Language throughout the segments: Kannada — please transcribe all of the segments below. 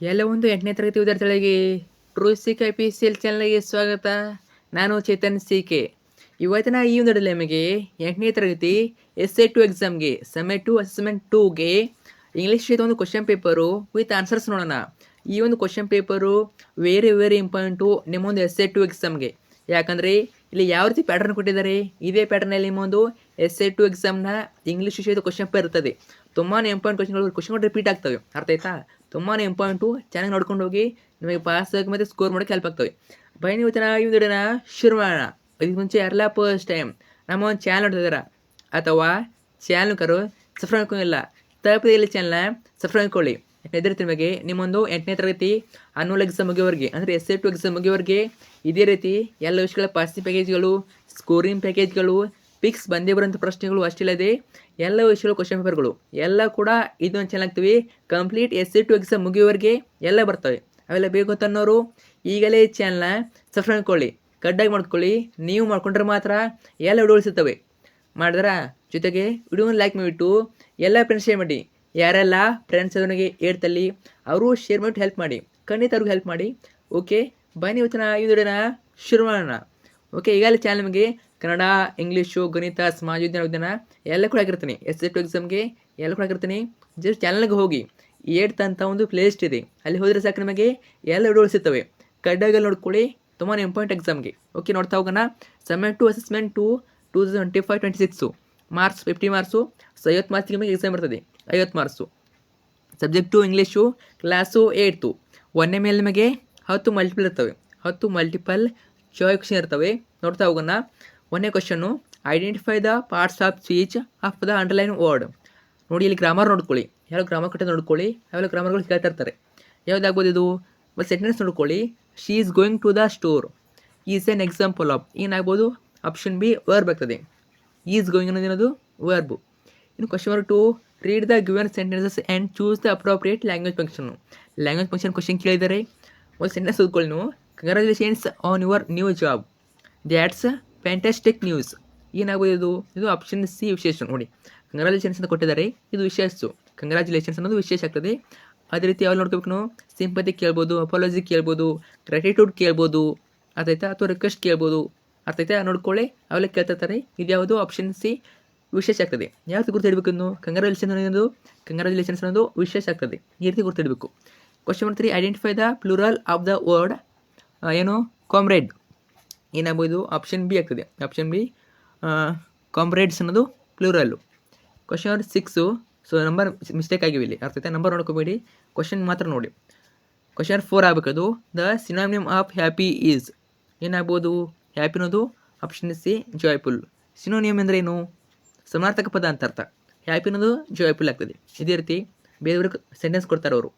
ಎಲ್ಲ ಒಂದು 8ನೇ ತರಗತಿ ವಿದ್ಯಾರ್ಥಿಗಳಿಗೆ ಟ್ರೂ ಸಿಕೆ ಐಪಿಸಿಎಲ್ ಚಾನಲ್ಗೆ ಸ್ವಾಗತ. ನಾನು ಚೇತನ್ ಸಿಕೆ. ಇವತ್ತಿನ ಈ ಒಂದು ನಿಮಗೆ 8ನೇ ತರಗತಿ SA2 ಎಕ್ಸಾಮ್ಗೆ ಸೆಮ್ 2 ಅಸೆಸ್ಮೆಂಟ್ 2ಗೆ ಇಂಗ್ಲೀಷ್ ಒಂದು ಕ್ವಶನ್ ಪೇಪರು ವಿತ್ ಆನ್ಸರ್ಸ್ ನೋಡೋಣ. ಈ ಒಂದು ಕ್ವಶನ್ ಪೇಪರು ವೆರಿ ಇಂಪಾರ್ಟೆಂಟು ನಿಮ್ಮೊಂದು SA2 ಎಕ್ಸಾಮ್ಗೆ. ಯಾಕಂದರೆ ಇಲ್ಲಿ ಯಾವ ರೀತಿ ಪ್ಯಾಟರ್ನ್ ಕೊಟ್ಟಿದ್ದಾರೆ, ಇದೇ ಪ್ಯಾಟರ್ನಲ್ಲಿ ನಿಮ್ಮೊಂದು SA2 ಎಕ್ಸಾಮ್ನ ಇಂಗ್ಲೀಷ್ ವಿಷಯದ ಕ್ವಶನ್ ಪೇಪರ್ ಇರ್ತದೆ. ತುಂಬಾ ಇಂಪಾರ್ಟೆಂಟ್ ಕ್ವಶನ್ಗಳು ರಿಪೀಟ್ ಆಗ್ತವೆ. ಅರ್ಥ ಆಯ್ತಾ? ತುಂಬಾ ಇಂಪಾರ್ಟೆಂಟು. ಚೆನ್ನಾಗಿ ನೋಡ್ಕೊಂಡು ಹೋಗಿ, ನಿಮಗೆ ಪಾಸ್ ಆಗಿ ಮತ್ತು ಸ್ಕೋರ್ ಮಾಡೋಕ್ಕೆ ಹೆಲ್ಪ್ ಆಗ್ತವೆ. ಬನ್ನಿ ಇವತ್ತಿನ ಈ ವಿಡಿಯೋನ ಶುರು ಮಾಡೋಣ. ಇದಕ್ಕೆ ಮುಂಚೆ ಯಾರೆಲ್ಲ ಫಸ್ಟ್ ಟೈಮ್ ನಮ್ಮ ಒಂದು ಚಾನಲ್ ನೋಡ್ತಿದ್ದೀರಾ ಅಥವಾ ಚಾನಲ್ಕರು ಸಬ್ಸ್ಕ್ರೈಬ್ ಮಾಡ್ಕೊಂಡಿಲ್ಲ, ತಪ್ಪದಲ್ಲಿ ಚಾನಲ್ನ ಸಬ್ಸ್ಕ್ರೈಬ್ ಮಾಡ್ಕೊಳ್ಳಿ. ಯಾಕಂದರೆ ನಿಮಗೆ ನಿಮ್ಮೊಂದು 8ನೇ ತರಗತಿ ಅನ್ನುವಲ್ ಎಕ್ಸಾಮ್ ಮುಗಿಯೋವರೆಗೆ ಅಂದರೆ SA2 ಎಕ್ಸಾಮ್ ಮುಗಿಯೋವರೆಗೆ ಇದೇ ರೀತಿ ಎಲ್ಲ ವಿಷಯಗಳ ಪಾಸಿಂಗ್ ಪ್ಯಾಕೇಜ್ಗಳು, ಸ್ಕೋರಿಂಗ್ ಪ್ಯಾಕೇಜ್ಗಳು, ಪಿಕ್ಸ್ ಬಂದೇ ಬರೋಂಥ ಪ್ರಶ್ನೆಗಳು ಅಷ್ಟಿಲ್ಲದೆ ಎಲ್ಲ ವಿಷಯಗಳು ಕ್ವಶನ್ ಪೇಪರ್ಗಳು ಎಲ್ಲ ಕೂಡ ಇದೊಂದು ಚೆನ್ನಾಗ್ತವೆ. ಕಂಪ್ಲೀಟ್ SA2 ಎಕ್ಸಾಮ್ ಮುಗಿಯೋವರೆಗೆ ಎಲ್ಲ ಬರ್ತವೆ. ಅವೆಲ್ಲ ಬೇಕು ಅಂತನ್ನೋರು ಈಗಲೇ ಚಾನಲ್ನ ಸಬ್ಸ್ಕ್ರೈಬ್ ಮಾಡ್ಕೊಳ್ಳಿ, ಕಡ್ಡಾಗಿ ಮಾಡ್ಕೊಳ್ಳಿ. ನೀವು ಮಾಡ್ಕೊಂಡ್ರೆ ಮಾತ್ರ ಎಲ್ಲ ವಿಡಿಯೋ ಉಳಿಸುತ್ತವೆ. ಮಾಡಿದ್ರ ಜೊತೆಗೆ ವಿಡಿಯೋನ ಲೈಕ್ ಮಾಡಿಬಿಟ್ಟು ಎಲ್ಲ ಫ್ರೆಂಡ್ಸ್ ಶೇರ್ ಮಾಡಿ. ಯಾರೆಲ್ಲ ಫ್ರೆಂಡ್ಸ್ ಅದನಿಗೆ ಹೇಳ್ತಲ್ಲಿ ಅವರು ಶೇರ್ ಮಾಡಿಬಿಟ್ಟು ಹೆಲ್ಪ್ ಮಾಡಿ, ಖಂಡಿತ ಅವ್ರಿಗೆ ಹೆಲ್ಪ್ ಮಾಡಿ. ಓಕೆ, ಬನ್ನಿ ಇವತ್ತಿನ ಈ ವಿಡಿಯೋನ ಶುರು ಮಾಡೋಣ. ಓಕೆ, ಈಗಲೇ ಚಾನಲ್ ನಿಮಗೆ ಕನ್ನಡ, ಇಂಗ್ಲೀಷು, ಗಣಿತ, ಸಮಾಜ ವಿಜ್ಞಾನ ಎಲ್ಲ ಕೂಡ ಆಗಿರ್ತೀನಿ. SA2 ಎಕ್ಸಾಮ್ಗೆ ಎಲ್ಲ ಕೂಡ ಆಗಿರ್ತೀನಿ. ಜಸ್ಟ್ ಚಾನಲ್ಗೆ ಹೋಗಿ 8th ಅಂತ ಒಂದು ಪ್ಲೇಲಿಸ್ಟ್ ಇದೆ, ಅಲ್ಲಿ ಹೋದರೆ ಸಾಕು ನಿಮಗೆ ಎಲ್ಲ ವಿಡಿಯೋ ಸಿಗ್ತವೆ. ಕಡ್ಡಾಗಿ ನೋಡ್ಕೊಳ್ಳಿ, ತುಂಬಾ ಇಂಪಾರ್ಟೆಂಟ್ ಎಕ್ಸಾಮ್ಗೆ. ಓಕೆ, ನೋಡ್ತಾ ಹೋಗೋಣ. Sem 2 assessment 2 2025-26 marks 50 marks. 50 ಮಾರ್ಕ್ಸಿಗೆ ನಿಮಗೆ ಎಕ್ಸಾಮ್ ಇರ್ತದೆ. 50 marks. Subject English, class 8th. ಒಂದನೇ ಮೇಲೆ ನಿಮಗೆ 10 ಮಲ್ಟಿಪಲ್ ಇರ್ತವೆ. 10 ಮಲ್ಟಿಪಲ್ ಚಾಯ್ಸ್ ಕ್ವಶನ್ ಇರ್ತವೆ. ನೋಡ್ತಾ ಹೋಗೋಣ. ಒಂದನೇ question, identify the parts of speech of the underline word. ನೋಡಿ, ಇಲ್ಲಿ ಗ್ರಾಮರ್ ನೋಡ್ಕೊಳ್ಳಿ, ಯಾವ ಗ್ರಾಮರ್ ಕೊಟ್ಟೆ ನೋಡ್ಕೊಳ್ಳಿ. ಯಾವೆಲ್ಲ ಗ್ರಾಮರ್ಗಳು ಕೇಳ್ತಾ ಇರ್ತಾರೆ. ಯಾವುದಾಗ್ಬೋದು ಇದು? ಮತ್ತು ಸೆಂಟೆನ್ಸ್ ನೋಡ್ಕೊಳ್ಳಿ. She is going to the store is an example of. ಏನಾಗ್ಬೋದು? ಆಪ್ಷನ್ ಬಿ ವರ್ಬ್ ಆಗ್ತದೆ. ಈಸ್ ಗೋಯಿಂಗ್ ಅನ್ನೋದೇನದು ವರ್ಬು. ಇನ್ನು question number 2, read the given sentences and choose the appropriate language function. Language function question ಕೇಳಿದ್ದಾರೆ. ಒಂದು ಸೆಂಟೆನ್ಸ್ ಓದ್ಕೊಳ್ಳಿ ನೀವು. Congratulations on your new job, that's fantastic news. ಏನಾಗ್ಬೋದು ಇದು? ಇದು ಆಪ್ಷನ್ ಸಿ ವಿಶೇಷ. ನೋಡಿ, ಕಂಗ್ರ್ಯಾಚುಲೇಷನ್ಸ್ ಅಂತ ಕೊಟ್ಟಿದ್ದಾರೆ, ಇದು ವಿಶೇಷ. ಕಂಗ್ರ್ಯಾಚುಲೇಷನ್ಸ್ ಅನ್ನೋದು ವಿಶೇಷ ಆಗ್ತದೆ. ಅದೇ ರೀತಿ ಯಾವಾಗ ನೋಡ್ಕೋಬೇಕು ನಾವು? ಸಿಂಪತಿ ಕೇಳ್ಬೋದು, ಅಪಾಲಜಿ ಕೇಳ್ಬೋದು, ಗ್ರ್ಯಾಟಿಟ್ಯೂಡ್ ಕೇಳ್ಬೋದು, ಅರ್ಥಾಯ್ತಾ, ಅಥವಾ ರಿಕ್ವೆಸ್ಟ್ ಕೇಳ್ಬೋದು. ಅರ್ಥಾಯ್ತಾ? ನೋಡ್ಕೊಳ್ಳಿ, ಅವೆಲ್ಲ ಕೇಳ್ತಿರ್ತಾರೆ. ಇದು ಯಾವುದು? ಆಪ್ಷನ್ ಸಿ ವಿಶೇಷ ಆಗ್ತದೆ. ಯಾವ ರೀತಿ ಗುರುತಿಡಬೇಕು? ಕಂಗ್ರ್ಯಾಚುಲೇಷನ್ಸ್ ಅನ್ನೋದು ವಿಶೇಷ ಆಗ್ತದೆ. ಈ ರೀತಿ ಗುರುತಿಡಬೇಕು. Question number 3, identify the plural of the word ಏನು ಕಾಮ್ರೇಡ್. ಏನಾಗ್ಬೋದು? ಆಪ್ಷನ್ ಬಿ ಆಗ್ತದೆ. ಆಪ್ಷನ್ ಬಿ ಕಾಮ್ರೇಡ್ಸ್ ಅನ್ನೋದು plural. Question number 6, so number mistake ಆಗಿವೆ ಇಲ್ಲಿ. ಅರ್ಥಾಯ್ತಾ? ನಂಬರ್ ನೋಡ್ಕೋಬೇಡಿ, ಕ್ವಶನ್ ಮಾತ್ರ ನೋಡಿ. ಕ್ವಶನ್ ನಂಬರ್ 4 ಆಗಬೇಕದು. The synonym of happy is. ಏನಾಗ್ಬೋದು? ಹ್ಯಾಪಿ ಅನ್ನೋದು ಆಪ್ಷನ್ ಸಿ ಜಾಯ್ಫುಲ್. ಸಿನೋನಿಯಮ್ ಅಂದರೆ ಏನು? ಸಮಾನಾರ್ಥಕ ಪದ ಅಂತ ಅರ್ಥ. ಹ್ಯಾಪಿ ಅನ್ನೋದು ಜಾಯ್ಫುಲ್ ಆಗ್ತದೆ. ಇದೇ ರೀತಿ ಬೇರೆ ಸೆಂಟೆನ್ಸ್ ಕೊಡ್ತಾರೆ ಅವರು,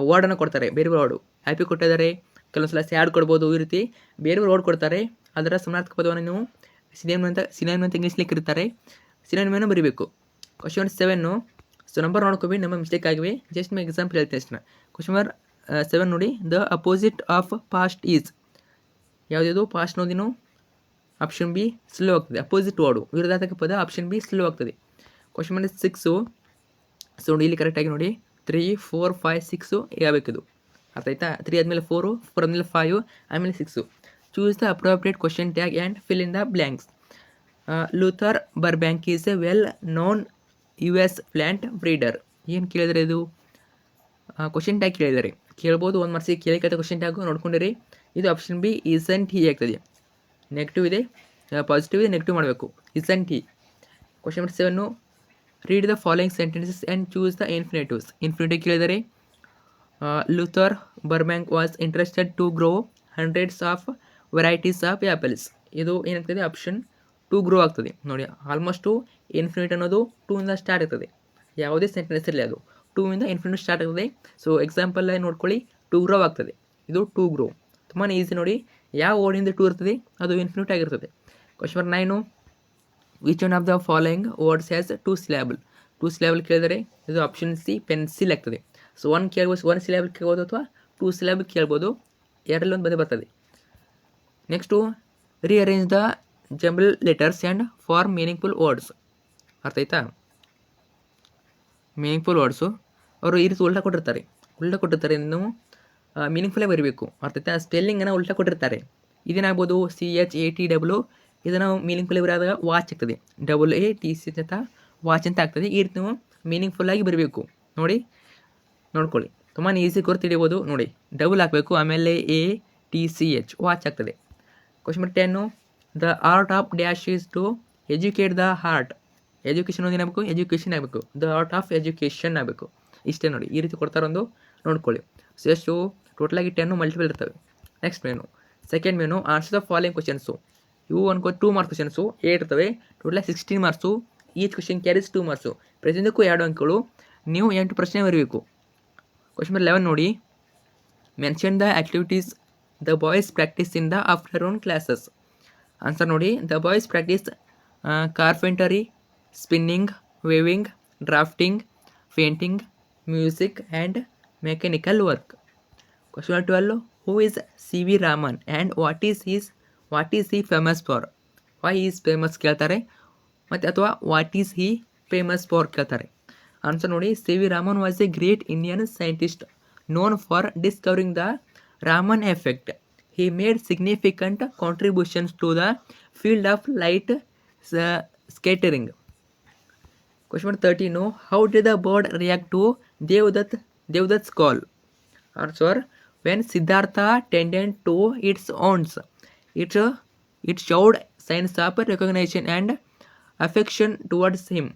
ವರ್ಡನ್ನು ಕೊಡ್ತಾರೆ. ಬೇರೆ ವರ್ಡು ಹ್ಯಾಪಿ ಕೊಟ್ಟಿದ್ದಾರೆ, ಕೆಲವೊಂದು ಸಲ ಸ್ಯಾಡ್ ಕೊಡ್ಬೋದು. ಈ ರೀತಿ ಬೇರೆ ವರ್ಡ್ ಕೊಡ್ತಾರೆ. ಅದರ ಸಮಾನಾರ್ಥಕ ಪದವನ್ನು ನೀವು ಸಿನೋನಿಮ್ ಅಂತ ಇಂಗ್ಲೀಷ್ಲಿ ಕರೀತಾರೆ. ಸಿನೋನಿಮನ್ನು ಬರೀಬೇಕು. ಕ್ವಶನ್ ನಂಬರ್ 7, ಸೊ ನಂಬರ್ ನೋಡ್ಕೋಬೇಕು, ನಮ್ಮ ಮಿಸ್ಟೇಕ್ ಆಗಿವೆ. ಜಸ್ಟ್ ನಿಮಗೆ ಎಕ್ಸಾಂಪಲ್ ಹೇಳ್ತೀನಿ ಅಷ್ಟೇ. ಕ್ವಶನ್ ನಂಬರ್ 7 ನೋಡಿ. The opposite of fast is. ಯಾವುದಿದು? ಪಾಸ್ಟ್ ಅನ್ನೋದಿನು ಆಪ್ಷನ್ ಬಿ ಸ್ಲೋ ಆಗ್ತದೆ. ಅಪೋಸಿಟ್ ವರ್ಡು ವಿರೋಧಾತ್ಮಕ ಪದ ಆಪ್ಷನ್ ಬಿ ಸ್ಲೋ ಆಗ್ತದೆ. ಕ್ವಶನ್ ನಂಬರ್ 6, ಸೊ ನೋಡಿ ಇಲ್ಲಿ ಕರೆಕ್ಟಾಗಿ ನೋಡಿ. 3, 4, 5, 6 ಯಾಬೇಕಿದು? ಅರ್ಥ ಆಯ್ತಾ? 3 ಆದಮೇಲೆ 4, 4 ಆದಮೇಲೆ 5, ಆಮೇಲೆ 6. Choose the appropriate question tag and fill in the blanks. Luther Burbank is A well known US plant breeder. ಏನು ಕೇಳಿದರೆ ಇದು? ಕ್ವಶನ್ ಟ್ಯಾಗ್ ಕೇಳಿದ್ದಾರೆ. ಕೇಳ್ಬೋದು, ಒಂದು ಮಾರ್ಕ್ಸಿಗೆ ಕೇಳಿಕತ್ತೆ ಕ್ವಶನ್ ಟ್ಯಾಗು ನೋಡ್ಕೊಂಡಿರಿ. ಇದು ಆಪ್ಷನ್ ಬಿ ಇಸಂಟ್ ಹಿ ಆಗ್ತದೆ. ನೆಗೆಟಿವ್ ಇದೆ, ಪಾಸಿಟಿವ್ ಇದೆ, ನೆಗೆಟಿವ್ ಮಾಡಬೇಕು. Isn't he. Question number 7, read the following sentences and choose the infinitives. Infinitive ಕೇಳಿದರೆ. Luther Burbank was interested to grow hundreds of varieties of apples. ಇದು ಏನಾಗ್ತದೆ? ಆಪ್ಷನ್ 2 ಗ್ರೋ ಆಗ್ತದೆ. ನೋಡಿ, ಆಲ್ಮೋಸ್ಟು ಇನ್ಫಿನಿಟ್ ಅನ್ನೋದು 2 ಇಂದ ಸ್ಟಾರ್ಟ್ ಆಗ್ತದೆ. ಯಾವುದೇ ಸೆಂಟೆನ್ಸ್ ಇರಲಿ ಅದು 2 ಇಂದ ಇನ್ಫಿನಿಟ್ ಸ್ಟಾರ್ಟ್ ಆಗ್ತದೆ. ಸೊ ಎಕ್ಸಾಂಪಲ್ ನೋಡ್ಕೊಳ್ಳಿ, 2 ಗ್ರೋ ಆಗ್ತದೆ. ಇದು 2 ಗ್ರೋ. ತುಂಬಾ ಈಸಿ ನೋಡಿ. ಯಾವ ವರ್ಡಿಂದ 2 ಇರ್ತದೆ ಅದು ಇನ್ಫಿನಿಟ್ ಆಗಿರ್ತದೆ. Question number 9, which one of the following words has 2 syllable. 2 syllable ಕೇಳಿದರೆ ಇದು ಆಪ್ಷನ್ ಸಿ ಪೆನ್ಸಿಲ್ ಆಗ್ತದೆ. ಸೊ 1 ಕೇಳ್ಬೋದು, 1 ಸಿಲೆಬಲ್ ಕೇಳ್ಬೋದು ಅಥವಾ 2 ಸಿಲೆಬಲ್ ಕೇಳ್ಬೋದು. ಎರಡರಲ್ಲಿ ಒಂದು ಬಂದೇ ಬರ್ತದೆ. Next, rearrange the jumble letters and form meaningful words. ಅರ್ಥ ಆಯ್ತಾ? Meaningful words. ಅವರು ಈ ರೀತಿ ಉಲ್ಟಾ ಕೊಟ್ಟಿರ್ತಾರೆ ನೀವು ಮೀನಿಂಗ್ಫುಲ್ಲಾಗಿ ಬರಬೇಕು. ಅರ್ಥ ಆಯ್ತಾ? ಸ್ಪೆಲ್ಲಿಂಗನ್ನು ಉಲ್ಟಾ ಕೊಟ್ಟಿರ್ತಾರೆ. ಇದೇನಾಗ್ಬೋದು CHATW, ಇದನ್ನು ಮೀನಿಂಗ್ಫುಲ್ಲಾಗಿ ಬರೆದಾಗ ವಾಚ್ ಆಗ್ತದೆ. WATC ಅಂತ ವಾಚ್ ಅಂತ ಆಗ್ತದೆ. ಈ ರೀತಿ ನೀವು ಮೀನಿಂಗ್ಫುಲ್ಲಾಗಿ ಬರಬೇಕು. ನೋಡ್ಕೊಳ್ಳಿ, ತುಂಬಾ ಈಸಿ ಗುರುತು ಹಿಡಿಬೋದು. ನೋಡಿ, ಡಬಲ್ ಹಾಕಬೇಕು, ಆಮೇಲೆ ATCH ವಾಚ್ ಆಗ್ತದೆ. Question number 10, the art of dash is to educate the heart. Education ಏನಾಗಬೇಕು? ಎಜುಕೇಷನ್ ಆಗಬೇಕು. ದ ಆರ್ಟ್ ಆಫ್ ಎಜುಕೇಷನ್ ಆಗಬೇಕು. ಇಷ್ಟೇ ನೋಡಿ, ಈ ರೀತಿ ಕೊಡ್ತಾರೊಂದು ನೋಡ್ಕೊಳ್ಳಿ. ಸೊ ಎಷ್ಟು ಟೋಟಲಾಗಿ 10 ಮಲ್ಟಿಪಲ್ ಇರ್ತವೆ. Next menu, second menu, answer the following questions. ಇವು 2 ಮಾರ್ಕ್ಸ್ ಕ್ವಶನ್ಸು 8 ಇರ್ತವೆ. ಟೋಟಲಾಗಿ 16 marks. Each question carries 2 marks. ಪ್ರತಿಯೊಂದಕ್ಕೂ 2 ಅಂಕಗಳು. ನೀವು 8 ಪ್ರಶ್ನೆ ಬರಬೇಕು. ಕ್ವಶನ್ ನಂಬರ್ 11 ನೋಡಿ, mention the activities the boys practice in the afternoon classes. Answer ನೋಡಿ, the boys practice carpentry, spinning, weaving, drafting, painting, music and mechanical work. Question number 12, who is CV Raman and what is he famous for. Why is famous ಕೇಳ್ತಾರೆ, ಮತ್ತು ಅಥವಾ what is he famous for ಕೇಳ್ತಾರೆ. ಆನ್ಸರ್ ನೋಡಿ, CV Raman was a great Indian scientist known for discovering the Raman effect. He made significant contributions to the field of light scattering. Question number 13, how did the bird react to Devdutt's call? Answer, when Siddhartha tended to its horns, it showed signs of recognition and affection towards him.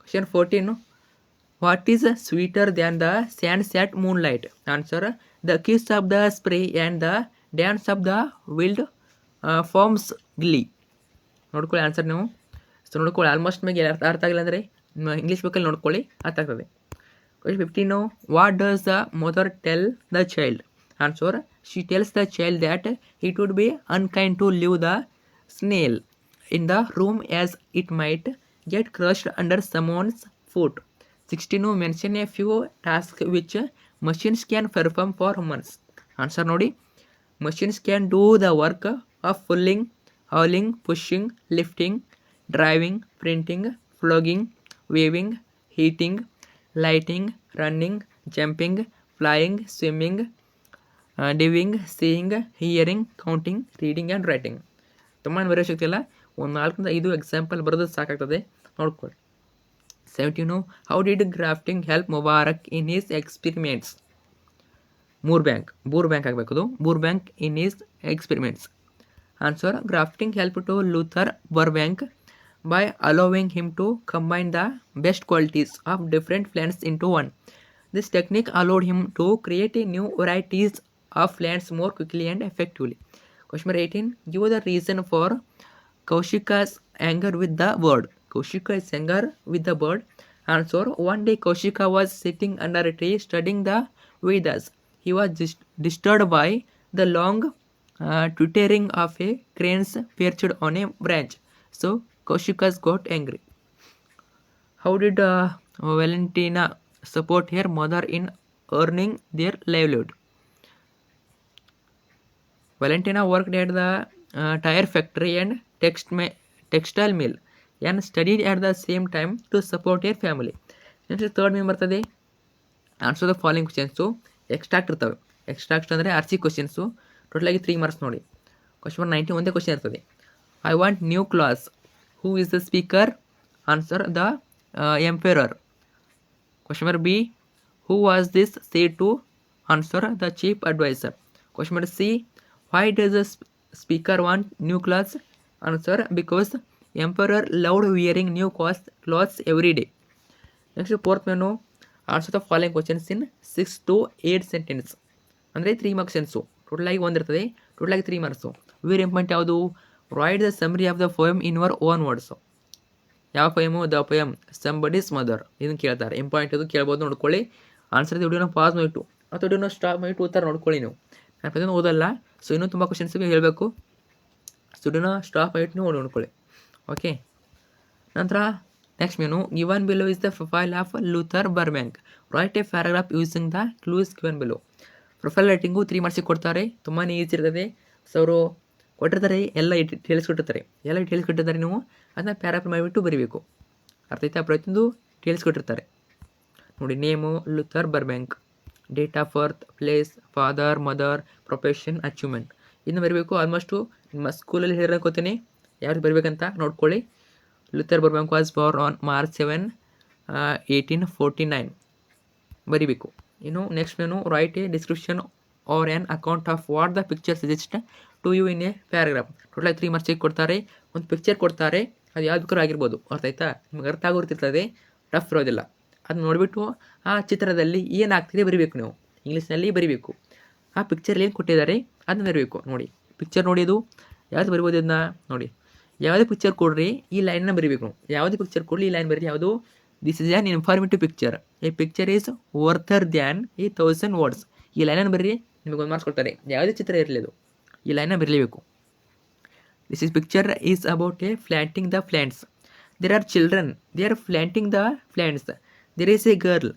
Question 14, what is sweeter than the sands at moonlight? Answer, the kiss of the spray and the dance of the wild forms glee. ನೋಡ್ಕೊಳ್ಳಿ ಆನ್ಸರ್ ನೀವು. ಸೊ ನೋಡ್ಕೊಳ್ಳಿ, ಆಲ್ಮೋಸ್ಟ್ ನಿಮಗೆ ಅರ್ಥ ಆಗಿಲ್ಲ ಅಂದರೆ ಇಂಗ್ಲೀಷ್ ಬೇಕಲ್ಲಿ ನೋಡ್ಕೊಳ್ಳಿ, ಅರ್ಥ ಆಗ್ತದೆ. Question 15, what does the mother tell the child? Answer, she tells the child that it would be unkind to leave the snail in the room as it might get crushed under someone's foot. 16, mention a few task which machines can perform for humans. Answer ನೋಡಿ, machines can do the work of pulling, hauling, pushing, lifting, driving, printing, flogging, waving, heating, lighting, running, jumping, flying, swimming, diving, seeing, hearing, counting, reading and writing. ತುಂಬ ಬರೆಯೋ ಶಕ್ತಿ ಇಲ್ಲ, ಒಂದು 4-5 ಎಕ್ಸಾಂಪಲ್ ಬರೋದು ಸಾಕಾಗ್ತದೆ, ನೋಡ್ಕೊಳ್ಳಿ. 17, how did grafting help Mubarak in his experiments? Burbank ಆಗಬೇಕು. Burbank in his experiments. Answer, grafting helped to Luther Burbank by allowing him to combine the best qualities of different plants into one. This technique allowed him to create new varieties of plants more quickly and effectively. Question number 18, give the reason for Kaushika's anger with the bird. Kaushika's anger with the bird. Answer, one day Kaushika was sitting under a tree studying the Vedas. He was disturbed by the long twittering of a cranes perched on a branch. So Kaushika got angry. How did Valentina support her mother in earning their livelihood? Valentina worked at the tire factory and textile mill and studied at the same time to support her family. Next third member ಬರ್ತದೆ. Answer the following questions. Extract ಇರ್ತವೆ. ಎಕ್ಸ್ಟ್ರಾಕ್ಟ್ ಅಂದರೆ RC ಕ್ವಶನ್ಸು. ಟೋಟಲಾಗಿ 3 ಮಾರ್ಕ್ಸ್ ನೋಡಿ. ಕ್ವಶನ್ ನಂಬರ್ 19 ಒಂದೇ ಕ್ವಶನ್ ಇರ್ತದೆ. I want new class. Who is the speaker? Answer, the emperor. Question number B, who was this said to? Answer, the chief adviser. Question number C, why does the speaker want new class? Answer, because emperor loved wearing new clothes every day. Next fourth menu, answer the following questions in 6 to 8 sentence. ಅಂದರೆ 3 ಮಾರ್ಕ್ಸ್ ಸೆನ್ಸು. ಟೋಟಲಾಗಿ 1 ಇರ್ತದೆ. ಟೋಟಲಾಗಿ 3 ಮಾರ್ಕ್ಸು. ವೆರಿ ಇಂಪಾರ್ಟೆಂಟ್ ಯಾವುದು? Write the summary of the poem in your own words. ಯಾವ poem? The poem somebody's mother. ಇದನ್ನು ಕೇಳ್ತಾರೆ. ಇಂಪಾರ್ಟೆಂಟ್ ಇದು ಕೇಳ್ಬೋದು, ನೋಡ್ಕೊಳ್ಳಿ. ಆನ್ಸರ್ ವಿಡಿಯೋನ ಪಾಸ್ ಮಾಡಿಟ್ಟು ಅಥವಾ ವಿಡಿಯೋನ ಸ್ಟಾಪ್ ಮಾಡಿಟ್ಟು ಓದ್ತಾರೆ, ನೋಡ್ಕೊಳ್ಳಿ ನೀವು. ನಾನು ಪ್ರತಿಯೊಂದು ಓದಲ್ಲ, ಸೊ ಇನ್ನೂ ತುಂಬ ಕ್ವಶನ್ಸ್ಗೆ ಹೇಳಬೇಕು. ಸೊ ವಿಡಿಯೋನ ಸ್ಟಾಪ್ ಮಾಡಿಟ್ಟು ನೀವು ನೋಡ್ಕೊಳ್ಳಿ. ಓಕೆ. ನಂತರ next menu, given below is the profile of Luther Burbank. Right A paragraph using the clues given below. Profile writing 3 ಮಾರ್ಕ್ಸಿಗೆ ಕೊಡ್ತಾರೆ. ತುಂಬಾ ಈಸಿ ಇರ್ತದೆ. ಸೊ ಅವರು ಕೊಟ್ಟಿರ್ತಾರೆ, ಎಲ್ಲ ಡೀಟೇಲ್ಸ್ ಕೊಟ್ಟಿರ್ತಾರೆ. ನೀವು ಅದನ್ನ ಪ್ಯಾರಾಗ್ರಾಫ್ ಮಾಡಿಬಿಟ್ಟು ಬರೀಬೇಕು. ಅರ್ಥ ಆಯ್ತಾ? ಪ್ರತಿಯೊಂದು ಡೀಟೇಲ್ಸ್ ಕೊಟ್ಟಿರ್ತಾರೆ. ನೋಡಿ, name Luther Burbank, date of birth, place, father, mother, profession, achievement ಇದನ್ನ ಬರೀಬೇಕು. ಆಲ್ಮೋಸ್ಟು ನಿಮ್ಮ ಸ್ಕೂಲಲ್ಲಿ ಹೇಳಿರೋಕೋತೀನಿ ಯಾವ್ದು ಬರಬೇಕಂತ ನೋಡ್ಕೊಳ್ಳಿ. Luther Burbank was born on March 7, 1849 ಬರೀಬೇಕು. ಇನ್ನು ನೆಕ್ಸ್ಟ್ ಏನು, write a description or an account of what the picture suggest to you in a paragraph. Total 3 ಮಾರ್ಕ್ಸಿಗೆ ಕೊಡ್ತಾರೆ. ಒಂದು ಪಿಕ್ಚರ್ ಕೊಡ್ತಾರೆ, ಅದು ಯಾವ್ದು ಬೇಕಾದ್ರೂ ಆಗಿರ್ಬೋದು, ಅರ್ಥ ಆಯ್ತಾ? ನಿಮ್ಗೆ ಅರ್ಥ ಆಗಿರ್ತಿರ್ತದೆ, ಟಫ್ ಇರೋದಿಲ್ಲ. ಅದನ್ನ ನೋಡಿಬಿಟ್ಟು ಆ ಚಿತ್ರದಲ್ಲಿ ಏನಾಗ್ತಿದೆ ಬರೀಬೇಕು. ನೀವು ಇಂಗ್ಲೀಷ್ನಲ್ಲಿ ಬರೀಬೇಕು. ಆ ಪಿಕ್ಚರಲ್ಲಿ ಏನು ಕೊಟ್ಟಿದ್ದಾರೆ ಅದನ್ನ ಬರೀಬೇಕು. ನೋಡಿ, ಪಿಕ್ಚರ್ ನೋಡಿ, ಅದು ಯಾವ್ದು ಬರಿಬೋದು ಇದನ್ನ ನೋಡಿ. ಯಾವುದೇ ಪಿಕ್ಚರ್ ಕೊಡ್ರಿ ಈ ಲೈನ್ನ ಬರೀಬೇಕು. ಯಾವುದೇ ಪಿಕ್ಚರ್ ಕೊಡಲಿ ಈ ಲೈನ್ ಬರೀ. ಯಾವುದು? This is an informative picture. A picture is worth than 1000 words. ಈ ಲೈನನ್ನು ಬರೀ, ನಿಮಗೆ 1 ಮಾರ್ಕ್ಸ್ ಕೊಡ್ತಾರೆ. ಯಾವುದೇ ಚಿತ್ರ ಇರಲಿ ಅದು ಈ ಲೈನ್ನ ಬರೀಲೇಬೇಕು. This is picture is about a planting the plants. There are children, they are planting the plants. There is a girl,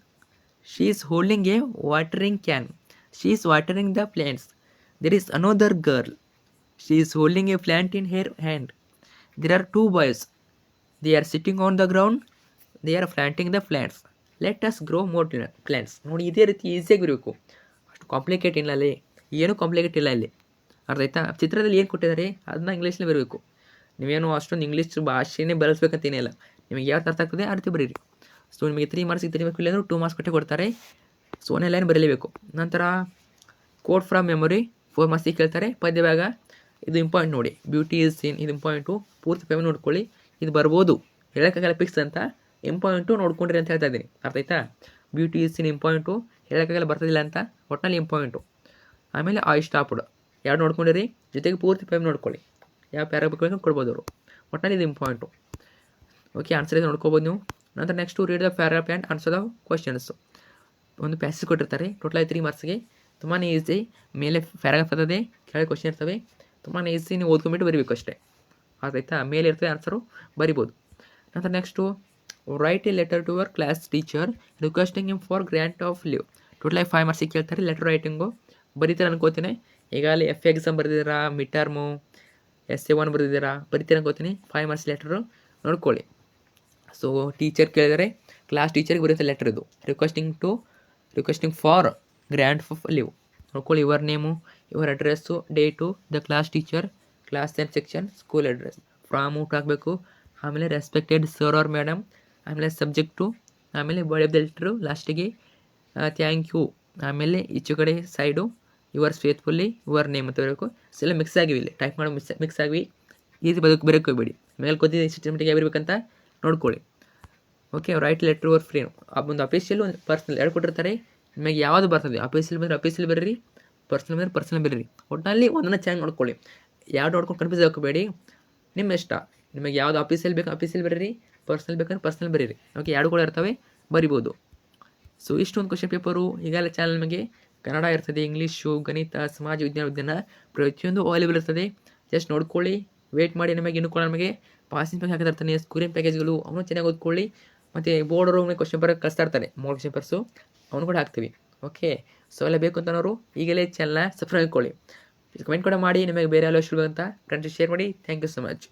she is holding a watering can. She is watering the plants. There is another girl, she is holding a plant in her hand. There are 2 boys. They are sitting on the ground. They are planting the plants. Let us grow more plants. ನೋಡಿ, ಇದೇ ರೀತಿ ಈಸಿಯಾಗಿ ಬರಬೇಕು. ಅಷ್ಟು ಕಾಂಪ್ಲಿಕೇಟ್ ಇಲ್ಲ ಅಲ್ಲಿ, ಏನೂ ಕಾಂಪ್ಲಿಕೇಟ್ ಇಲ್ಲ ಇಲ್ಲಿ, ಅರ್ಥ ಆಯ್ತಾ? ಚಿತ್ರದಲ್ಲಿ ಏನು ಕೊಟ್ಟಿದ್ದಾರೆ ಅದನ್ನ ಇಂಗ್ಲೀಷಲ್ಲಿ ಬರಬೇಕು. ನೀವೇನು ಅಷ್ಟೊಂದು ಇಂಗ್ಲೀಷ್ ಭಾಷೆನೇ ಬಳಸ್ಬೇಕಂತೇನಿಲ್ಲ. ನಿಮಗೆ ಯಾವ್ದು ಅರ್ಥ ಆಗ್ತದೆ ಆ ರೀತಿ ಬರೀರಿ. ಸೊ ನಿಮಗೆ 3 ಮಾರ್ಕ್ಸಿಗೆ ತೆಗಿಬೇಕು, ಇಲ್ಲಾಂದ್ರೆ 2 ಮಾರ್ಕ್ಸ್ ಕೊಟ್ಟೆ ಕೊಡ್ತಾರೆ. ಸೊ ಒನ್ನೇ ಲೈನ್ ಬರೀಲೇಬೇಕು. ನಂತರ ಕೋಡ್ ಫ್ರಮ್ ಮೆಮೊರಿ 4 ಮಾರ್ಕ್ಸಿಗೆ ಕೇಳ್ತಾರೆ. ಪದ್ಯ ಭಾಗ ಇದು ಇಂಪಾರ್ಟೆಂಟ್ ನೋಡಿ. ಬ್ಯೂಟಿ ಈಸ್ ಸೀನ್, ಇದು ಇಂಪಾರ್ಟೆಂಟು. ಪೂರ್ತಿ ಪೇಮೆಂಟ್ ನೋಡ್ಕೊಳ್ಳಿ. ಇದು ಬರ್ಬೋದು, ಹೇಳೋಕ್ಕಾಗಲ್ಲ ಫಿಕ್ಸ್ ಅಂತ. ಇಂಪಾರ್ಟೆಂಟು ನೋಡ್ಕೊಂಡ್ರಿ ಅಂತ ಹೇಳ್ತಾ ಇದ್ದೀನಿ, ಅರ್ಥ ಆಯ್ತಾ? ಬ್ಯೂಟಿ ಈಸ್ ಸೀನ್ ಇಂಪಾರ್ಟೆಂಟು, ಹೇಳೋಕ್ಕಾಗಲ್ಲ ಬರ್ತದಿಲ್ಲ ಅಂತ, ಒಟ್ಟಿನಲ್ಲಿ ಇಂಪಾರ್ಟೆಂಟು. ಆಮೇಲೆ ಐ ಸ್ಟಾಪ್ಡ್ 2 ನೋಡ್ಕೊಂಡಿರಿ. ಜೊತೆಗೆ ಪೂರ್ತಿ ಪೇಮೆಂಟ್ ನೋಡ್ಕೊಳ್ಳಿ. ಯಾವ ಪ್ಯಾರಾಗ್ರಾಫ್ ಕೊಡ್ಬೋದು ಅವರು, ಒಟ್ಟಿನಲ್ಲಿ ಇದು ಇಂಪಾರ್ಟೆಂಟು. ಓಕೆ, ಆನ್ಸರ್ ಇದೆ ನೋಡ್ಕೋಬೋದು ನೀವು. ನಂತರ next read the paragraph and answer the questions. ಒಂದು ಪ್ಯಾಸೇಜ್ ಕೊಟ್ಟಿರ್ತಾರೆ. ಟೋಟಲ್ 3 ಮಾರ್ಕ್ಸ್ಗೆ. ತುಂಬಾ ಈಸಿ. ಮೇಲೆ ಪ್ಯಾರಾಗ್ರಾಫ್ ಇರ್ತದೆ, ಕೆಳಗೆ ಕ್ವಶನ್ ಇರ್ತವೆ. ತುಂಬಾ ಈಸಿ, ನೀವು ಓದ್ಕೊಂಬಿಟ್ಟು ಬರೀಬೇಕು ಅಷ್ಟೇ, ಆಯ್ತಾ? ಮೇಲೆ ಇರ್ತದೆ ಆನ್ಸರು, ಬರಿಬೋದು. ನಂತರ next write a letter to your class teacher requesting him for grant of leave. Total 5 ಮಾರ್ಕ್ಸಿಗೆ ಕೇಳ್ತಾರೆ. ಲೆಟರ್ ರೈಟಿಂಗು ಬರೀತಾರೆ ಅನ್ಕೋತೀನಿ. ಈಗಾಗಲೇ FA ಎಕ್ಸಾಮ್ ಬರೆದಿದ್ದೀರಾ, ಮಿಡ್ ಟರ್ಮು, SA1 ಬರೆದಿದ್ದೀರಾ, ಬರೀತೀರ ಅನ್ಕೋತೀನಿ. 5 ಮಾರ್ಕ್ಸ್ ಲೆಟರು ನೋಡ್ಕೊಳ್ಳಿ. ಸೊ ಟೀಚರ್ ಕೇಳಿದರೆ ಕ್ಲಾಸ್ ಟೀಚರ್ಗೆ ಬರುತ್ತೆ ಲೆಟರ್ ಇದು. Requesting for grant of leave ನೋಡ್ಕೊಳ್ಳಿ. Your name, your address, date, the class teacher, class and section, school address, format ಹಾಕಬೇಕು. ಆಮೇಲೆ ರೆಸ್ಪೆಕ್ಟೆಡ್ ಸರ್ ಆರ್ ಮೇಡಮ್, ಆಮೇಲೆ ಸಬ್ಜೆಕ್ಟು, ಆಮೇಲೆ ಬಾಡಿ ಆಫ್ ದ ಲೆಟ್ರು, ಲಾಸ್ಟಿಗೆ ಥ್ಯಾಂಕ್ ಯು. ಆಮೇಲೆ ಈಚೆ ಕಡೆ ಸೈಡು ಯುವರ್ಸ್ ಫೇತ್ಫುಲ್ಲಿ, ಯುವರ್ ನೇಮ್ ಅಂತ ಬರಬೇಕು. ಎಲ್ಲ ಮಿಕ್ಸ್ ಆಗಿವಿ, ಇಲ್ಲಿ ಟೈಪ್ ಮಾಡೋ ಮಿಕ್ಸ್ ಆಗಿವಿ. ಈಸಿ ಬರೋಕ್ಕೆ ಹೋಗ್ಬೇಡಿ. ಮೇಲೆ ಕೂತಿದ್ದು ಸಿಸ್ಟಮೆಟಿಕ್ ಆಗಿರ್ಬೇಕಂತ ನೋಡ್ಕೊಳ್ಳಿ. Okay, right letter your friend. ಒಂದು ಅಫಿಷಿಯಲ್, ಒಂದು ಪರ್ಸ್ನಲ್ 2 ಕೊಟ್ಟಿರ್ತಾರೆ. ನಿಮಗೆ ಯಾವುದು ಬರ್ತದೆ, ಅಫಿಷಿಯಲ್ ಬಂದರೆ ಅಫಿಷಿಯಲ್ ಬರೀರಿ, ಪರ್ಸ್ನಲ್ ಬಂದರೆ ಪರ್ಸ್ನಲ್ ಬರೀರಿ. ಒಟ್ಟಿನಲ್ಲಿ ಒಂದನ್ನು ಚೆನ್ನಾಗಿ ನೋಡ್ಕೊಳ್ಳಿ. ಯಾವ್ದು ನೋಡ್ಕೊಂಡು ಕನ್ಫ್ಯೂಸ್ ಹಾಕೋಬೇಡಿ, ನಿಮ್ಮ ಇಷ್ಟ. ನಿಮಗೆ ಯಾವ್ದು ಅಫಿಷಿಯಲ್ ಬೇಕು ಅಫಿಷಿಯಲ್ ಬರೀರಿ, ಪರ್ಸ್ನಲ್ ಬೇಕಂದ್ರೆ ಪರ್ಸ್ನಲ್ ಬರೀರಿ. ಓಕೆ, 2 ಕೂಡ ಇರ್ತವೆ, ಬರಿಬೋದು. ಸೊ ಇಷ್ಟೊಂದು ಕ್ವಶನ್ ಪೇಪರು ಈಗಾಗಲೇ ಚಾನಲ್ ನಮಗೆ ಕನ್ನಡ ಇರ್ತದೆ, ಇಂಗ್ಲೀಷು, ಗಣಿತ, ಸಮಾಜ ವಿಜ್ಞಾನ ಪ್ರತಿಯೊಂದು ಅವೈಲೇಬಲ್ ಇರ್ತದೆ. ಜಸ್ಟ್ ನೋಡ್ಕೊಳ್ಳಿ, ವೇಟ್ ಮಾಡಿ. ನಮಗೆ ಪಾಸಿಂಗ್ ಪ್ಯಾಕ್ ಹಾಕಿರ್ತಾನೆ, ಸ್ಕೂಲಿಂಗ್ ಪ್ಯಾಕೇಜ್ಗಳು ಅವನು ಚೆನ್ನಾಗಿ ಓದ್ಕೊಳ್ಳಿ. ಮತ್ತು ಬೋರ್ಡರು ಕ್ವಶನ್ ಪೇಪರ್ ಕಳಿಸ್ತಾ ಇರ್ತಾರೆ, 3 ಕ್ವಶನ್ ಪೇಪರ್ಸು ಅವನು ಕೂಡ ಹಾಕ್ತೀವಿ. ಓಕೆ, ಸೊ ಎಲ್ಲ ಬೇಕು ಅಂತ ಅನ್ನೋರು ಈಗಲೇ ಚಾನಲ್ನ ಸಬ್ಸ್ಕ್ರೈಬ್ ಮಾಡ್ಕೊಳ್ಳಿ. ಕಮೆಂಟ್ ಕೂಡ ಮಾಡಿ, ನಿಮಗೆ ಬೇರೆ ಎಲ್ಲ ಇಷ್ಟ ಅಂತ ಫ್ರೆಂಡ್ಸ್ ಶೇರ್ ಮಾಡಿ. Thank you so much.